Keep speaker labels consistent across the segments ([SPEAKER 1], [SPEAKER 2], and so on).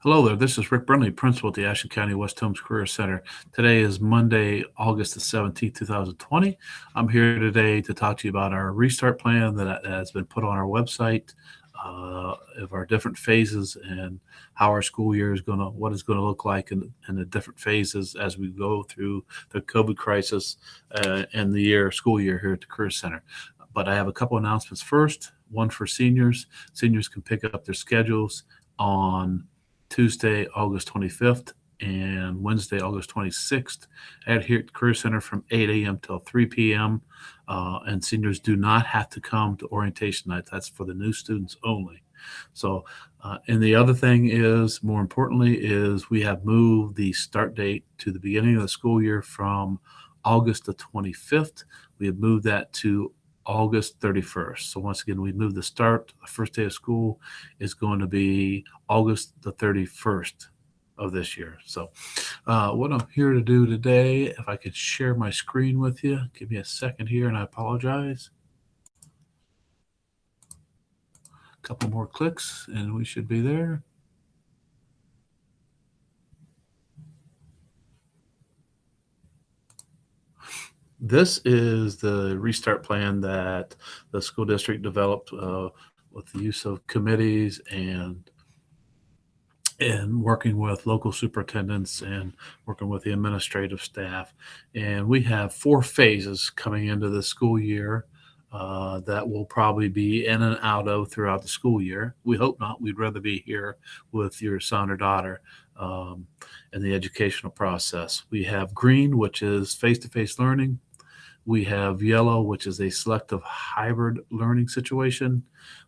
[SPEAKER 1] Hello there. This is Rick Brindley, Principal at the Ashland County West Holmes Career Center. Today is Monday, August the 17th, 2020. I'm here today to talk to you about our restart plan that has been put on our website, of our different phases and how our school year is what it's going to look like in the different phases as we go through the COVID crisis and the school year here at the Career Center. But I have a couple announcements first. One for seniors. Seniors can pick up their schedules on Tuesday, August 25th, and Wednesday, August 26th at here at Career Center from 8 a.m. till 3 p.m. And seniors do not have to come to orientation night. That's for the new students only. So, and the other thing is, more importantly, is we have moved the start date to the beginning of the school year from August the 25th. We have moved that to August 31st. So once again, we moved the first day of school is going to be August the 31st of this year. So what I'm here to do today, if I could share my screen with you, give me a second here, and I apologize. A couple more clicks and we should be there. This is the restart plan that the school district developed with the use of committees and working with local superintendents and working with the administrative staff. And we have 4 phases coming into the school year that will probably be in and out of throughout the school year. We hope not. We'd rather be here with your son or daughter in the educational process. We have green, which is face-to-face learning. We have yellow, which is a selective hybrid learning situation.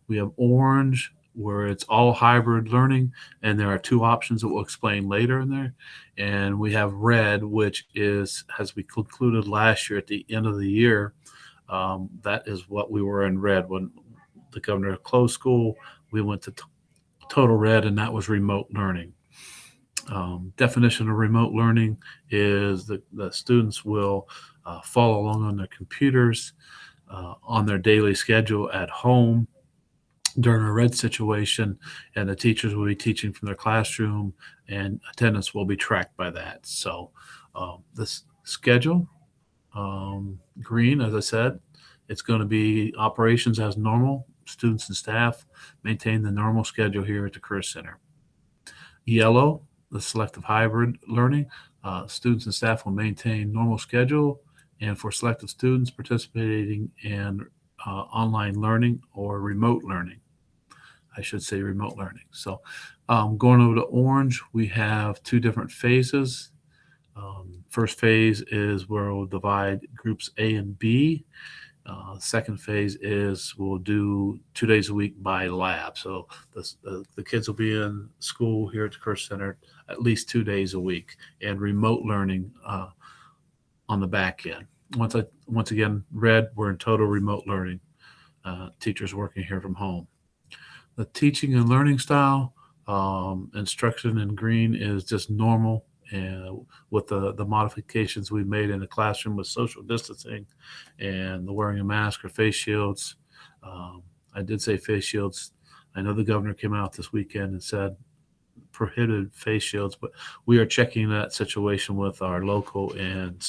[SPEAKER 1] We have orange, where it's all hybrid learning, and there are 2 options that we'll explain later in there. And we have red, which is, as we concluded last year at the end of the year, that is what we were in red when the governor closed school. We went to total red, and that was remote learning. Definition of remote learning is that the students will follow along on their computers on their daily schedule at home during a red situation, and the teachers will be teaching from their classroom, and attendance will be tracked by that. So this schedule, green, as I said, it's going to be operations as normal. Students and staff maintain the normal schedule here at the Career Center. Yellow, the selective hybrid learning, students and staff will maintain normal schedule, and for selective students participating in online learning or remote learning. I should say remote learning. So going over to orange, we have 2 different phases. First phase is where we'll divide groups A and B. Second phase is we'll do 2 days a week by lab. So the kids will be in school here at the Career Center at least 2 days a week, and remote learning on the back end. Once again, red, we're in total remote learning. Teachers working here from home. The teaching and learning style, instruction in green is just normal, and with the modifications we made in the classroom with social distancing and the wearing a mask or face shields. I did say face shields. I know the governor came out this weekend and said prohibited face shields, but we are checking that situation with our local and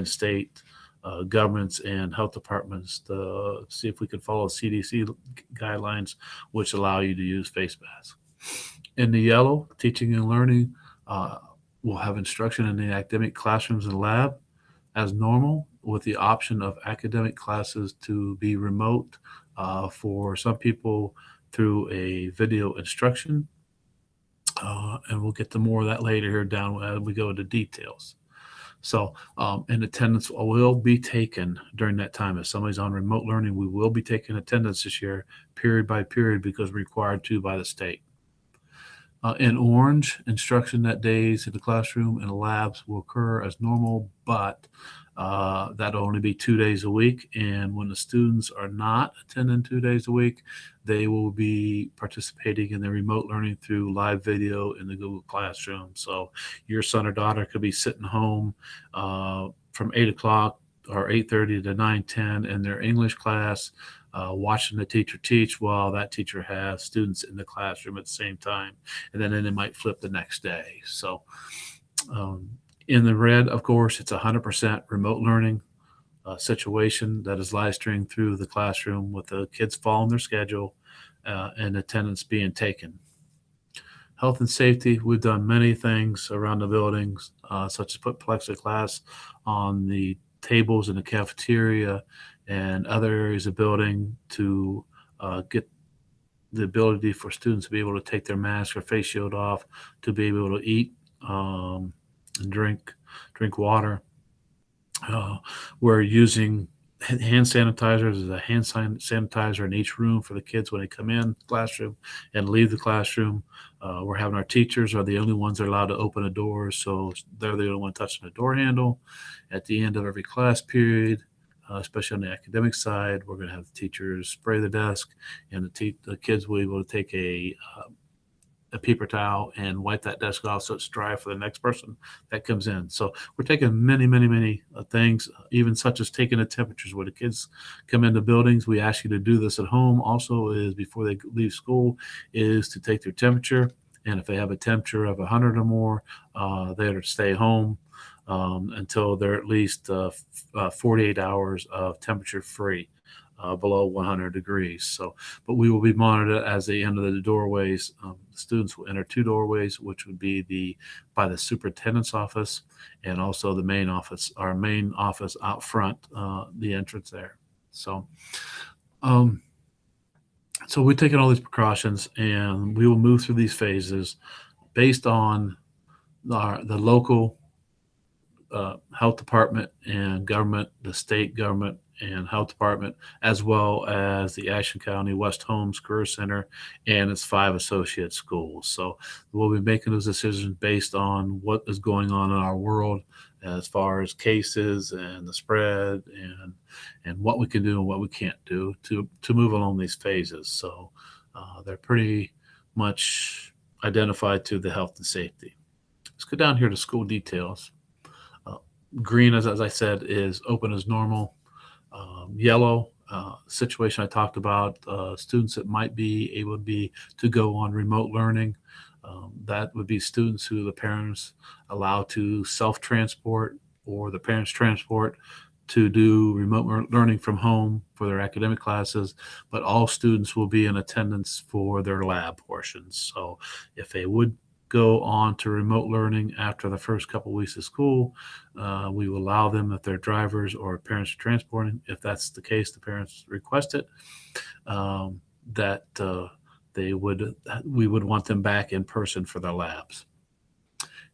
[SPEAKER 1] state governments and health departments to see if we can follow CDC guidelines, which allow you to use face masks. In the yellow, teaching and learning, we'll have instruction in the academic classrooms and lab as normal, with the option of academic classes to be remote for some people through a video instruction. And we'll get to more of that later here down as we go into details. So, and attendance will be taken during that time. If somebody's on remote learning, we will be taking attendance this year, period by period, because we're required to by the state. In orange, instruction that days in the classroom and the labs will occur as normal, but that'll only be 2 days a week. And when the students are not attending 2 days a week, they will be participating in the remote learning through live video in the Google Classroom. So your son or daughter could be sitting home from 8 o'clock or 8:30 to 9:10 in their English class, watching the teacher teach while that teacher has students in the classroom at the same time. And then it might flip the next day. So um, in the red, of course, it's 100% remote learning situation that is live streamed through the classroom with the kids following their schedule and attendance being taken. Health and safety, we've done many things around the buildings, such as put plexiglass on the tables in the cafeteria and other areas of building to get the ability for students to be able to take their mask or face shield off, to be able to eat and drink water. Uh, we're using hand sanitizers. There's a hand sanitizer in each room for the kids when they come in the classroom and leave the classroom. We're having our teachers are the only ones that are allowed to open a door, so they're the only one touching the door handle. At the end of every class period, especially on the academic side, we're going to have the teachers spray the desk, and the kids will be able to take a paper towel and wipe that desk off so it's dry for the next person that comes in. So we're taking many things, even such as taking the temperatures when the kids come into buildings. We ask you to do this at home. Also, is before they leave school, is to take their temperature, and if they have a temperature of 100 or more, they are to stay home until they're at least 48 hours of temperature free. Below 100 degrees. So, but we will be monitored as they enter the doorways. The students will enter two doorways, which would be by the superintendent's office and also the main office, our main office out front, the entrance there. So, so we're taking all these precautions, and we will move through these phases based on the local health department and government, the state government and health department, as well as the Ashland County West Holmes Career Center and its 5 associate schools. So we'll be making those decisions based on what is going on in our world as far as cases and the spread and what we can do and what we can't do to move along these phases. So they're pretty much identified to the health and safety. Let's go down here to school details. Green, as I said, is open as normal. Yellow, situation I talked about, students that might be able to go on remote learning. That would be students who the parents allow to self-transport or the parents transport to do remote learning from home for their academic classes, but all students will be in attendance for their lab portions. So if they would go on to remote learning after the first couple of weeks of school, we will allow them if they're drivers or parents are transporting. If that's the case, the parents request it, that we would want them back in person for their labs.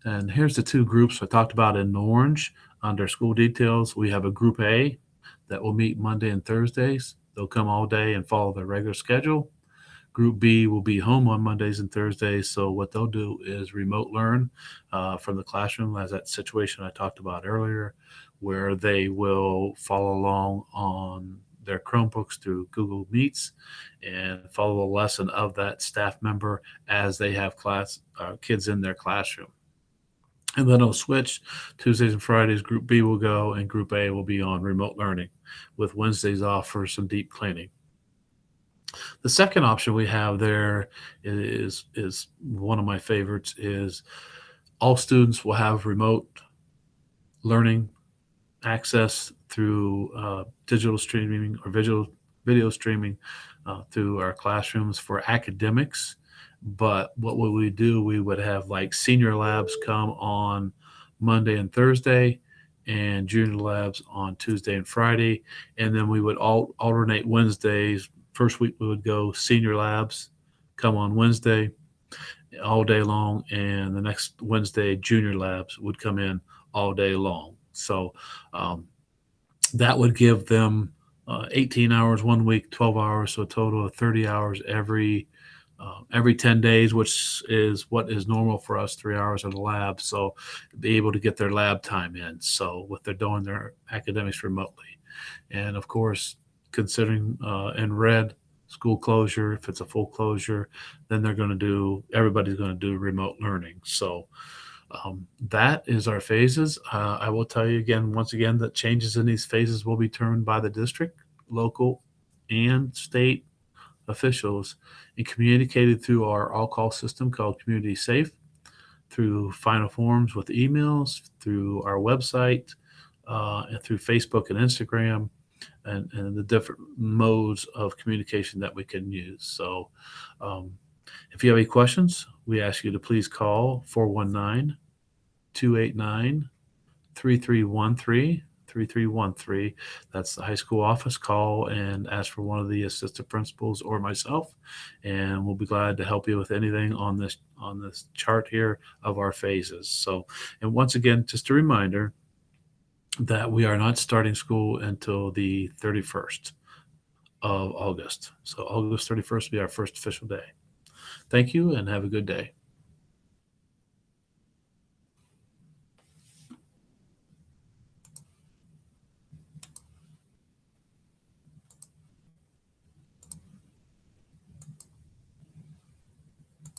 [SPEAKER 1] And here's the 2 groups I talked about in orange under school details. We have a group A that will meet Monday and Thursdays. They'll come all day and follow their regular schedule. Group B will be home on Mondays and Thursdays. So what they'll do is remote learn from the classroom, as that situation I talked about earlier, where they will follow along on their Chromebooks through Google Meets and follow the lesson of that staff member as they have kids in their classroom. And then it'll switch. Tuesdays and Fridays, Group B will go, and Group A will be on remote learning with Wednesdays off for some deep cleaning. The second option we have there is one of my favorites. Is all students will have remote learning access through digital streaming or video streaming through our classrooms for academics. But what would we do? We would have like senior labs come on Monday and Thursday, and junior labs on Tuesday and Friday, and then we would alternate Wednesdays. First week we would go senior labs, come on Wednesday all day long, and the next Wednesday junior labs would come in all day long. So that would give them 18 hours one week, 12 hours, so a total of 30 hours every 10 days, which is what is normal for us, 3 hours in the lab. So be able to get their lab time in. So with they're doing their academics remotely. And of course, considering in red, school closure, if it's a full closure, then everybody's going to do remote learning. So that is our phases. I will tell you once again, that changes in these phases will be determined by the district, local, and state officials and communicated through our all-call system called Community Safe, through final forms with emails, through our website, and through Facebook and Instagram, and the different modes of communication that we can use. So, um, if you have any questions, we ask you to please call 419-289 3313. 3313. That's the high school office. Call and ask for one of the assistant principals or myself, and we'll be glad to help you with anything on this chart here of our phases. So, and once again, just a reminder that we are not starting school until the 31st of August. So August 31st will be our first official day. Thank you and have a good day.